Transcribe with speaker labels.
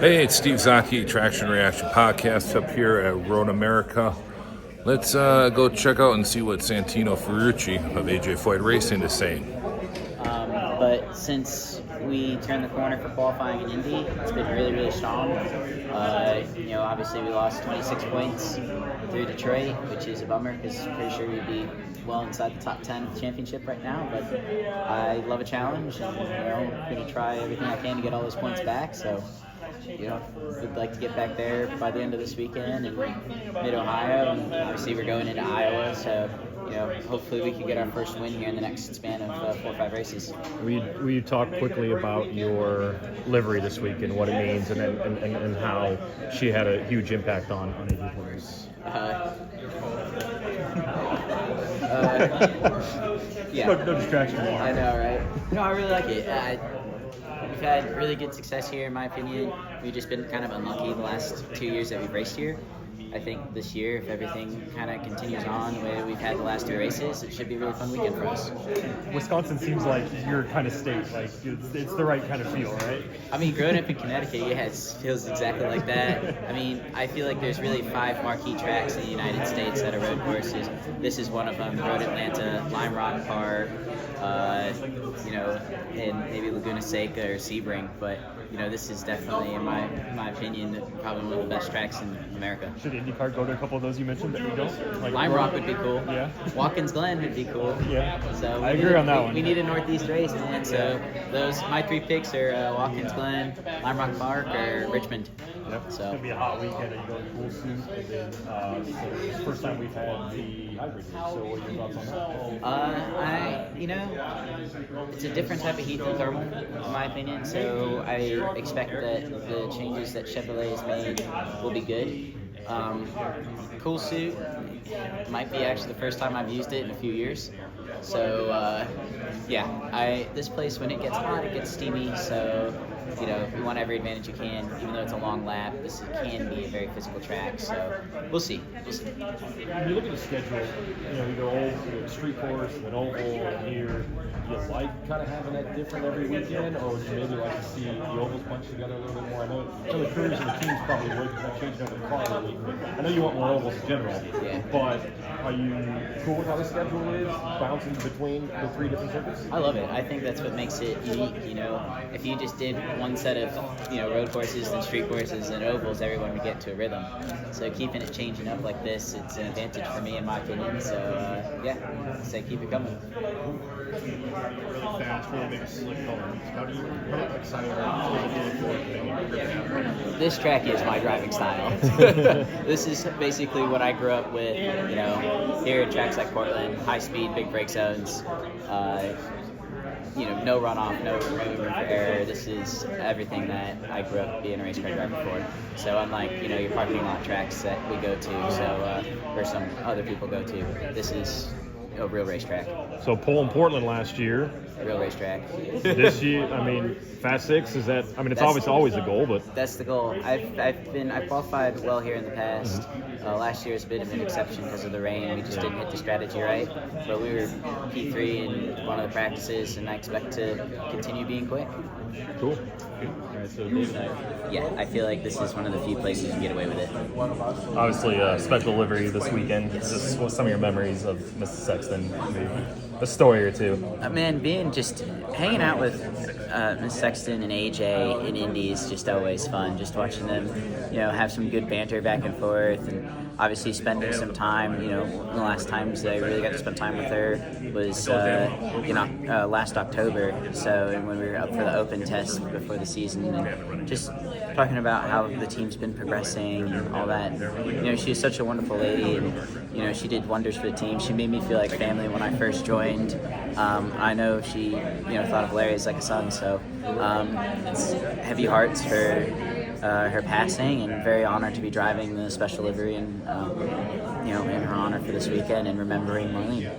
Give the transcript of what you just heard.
Speaker 1: Hey, it's Steve Zaki, Traction Reaction Podcast up here at Road America. Let's go check out and see what Santino Ferrucci of AJ Foyt Racing is saying.
Speaker 2: But since we turned the corner for qualifying in Indy, it's been really, really strong. Obviously we lost 26 points through Detroit, which is a bummer because I'm pretty sure we'd be well inside the top 10 of the championship right now. But I love a challenge, and I'm going to try everything I can to get all those points back. So, would like to get back there by the end of this weekend in Mid-Ohio, and obviously we're going into Iowa, so hopefully we can get our first win here in the next span of 4 or 5 races.
Speaker 3: Will you talk quickly about your livery this week and what it means, and how she had a huge impact on your race?
Speaker 2: Yeah.
Speaker 3: No distraction.
Speaker 2: I know, right? No, I really like it. We've had really good success here, in my opinion. We've just been kind of unlucky the last 2 years that we've raced here. I think this year, if everything kind of continues on the way that we've had the last 2 races, it should be a really fun weekend for us.
Speaker 3: Wisconsin seems like your kind of state, like it's the right kind of feel, right?
Speaker 2: I mean, growing up in Connecticut, it feels exactly like that. I mean, I feel like there's really 5 marquee tracks in the United States that are road courses. This is one of them: Road Atlanta, Lime Rock Park, and maybe Laguna Seca or Sebring. But this is definitely, in my opinion, probably one of the best tracks in America.
Speaker 3: Should IndyCar go to a couple of those you mentioned that we don't? Like
Speaker 2: Lime Rock would be cool.
Speaker 3: Yeah.
Speaker 2: Watkins Glen would be cool.
Speaker 3: Yeah.
Speaker 2: So
Speaker 3: I agree on that one.
Speaker 2: We need a Northeast race, man. So my 3 picks are Watkins Glen, Lime Rock Park, or Richmond.
Speaker 3: Yep.
Speaker 2: So
Speaker 3: it's gonna be a hot weekend, and you go to Cool Suit, and then so it's the first time we've had the hybrid here. So what are your thoughts on that?
Speaker 2: It's a different type of heat than thermal, in my opinion. So I expect that the changes that Chevrolet has made will be good. Cool Suit might be actually the first time I've used it in a few years. So this place, when it gets hot, it gets steamy. So you want every advantage you can. Even though it's a long lap, this can be a very physical track. So we'll see.
Speaker 3: When you look at the schedule, you go street course, and then oval, and here. Do you like kind of having that different every weekend, or would you maybe like to see the ovals bunched together a little bit more? I know the crews and the teams probably would change over the car a little bit. I know you want more ovals in general, but are you cool with how the schedule is, bouncing between the 3 different circuits?
Speaker 2: I love it. I think that's what makes it unique. If you just did one set of road courses and street courses and ovals, everyone would get to a rhythm. So keeping it changing up like this, it's an advantage for me, in my opinion. So say keep it coming. This track is my driving style. This is basically what I grew up with. Here at tracks like Portland, high speed, big brake zones. No runoff, no room for error. This is everything that I grew up being a race car driver for. So unlike, your parking lot tracks that we go to, or some other people go to, this is a real racetrack.
Speaker 3: So pole in Portland last year.
Speaker 2: A real racetrack.
Speaker 3: This year, Fast 6, is that, it's obviously always the goal, but...
Speaker 2: That's the goal. I've qualified well here in the past. Last year was a bit of an exception because of the rain. We just didn't hit the strategy right. But we were P3 in one of the practices, and I expect to continue being quick.
Speaker 3: Cool. All right, so
Speaker 2: I feel like this is one of the few places you can get away with it.
Speaker 4: Obviously, a special livery this weekend. Just what some of your memories of Mr. Sexton, maybe a story or two.
Speaker 2: Being just hanging out with Miss Sexton and AJ in Indy is just always fun. Just watching them, have some good banter back and forth, and obviously spending some time. The last times I really got to spend time with her was last October. So when we were up for the open test before the season, and just talking about how the team's been progressing and all that. She is such a wonderful lady, and she did wonders for the team. She made me feel like family when I first joined. I know she thought of Larry as like a son, so it's heavy hearts for her passing, and very honored to be driving the special livery and in her honor for this weekend and remembering Marlene.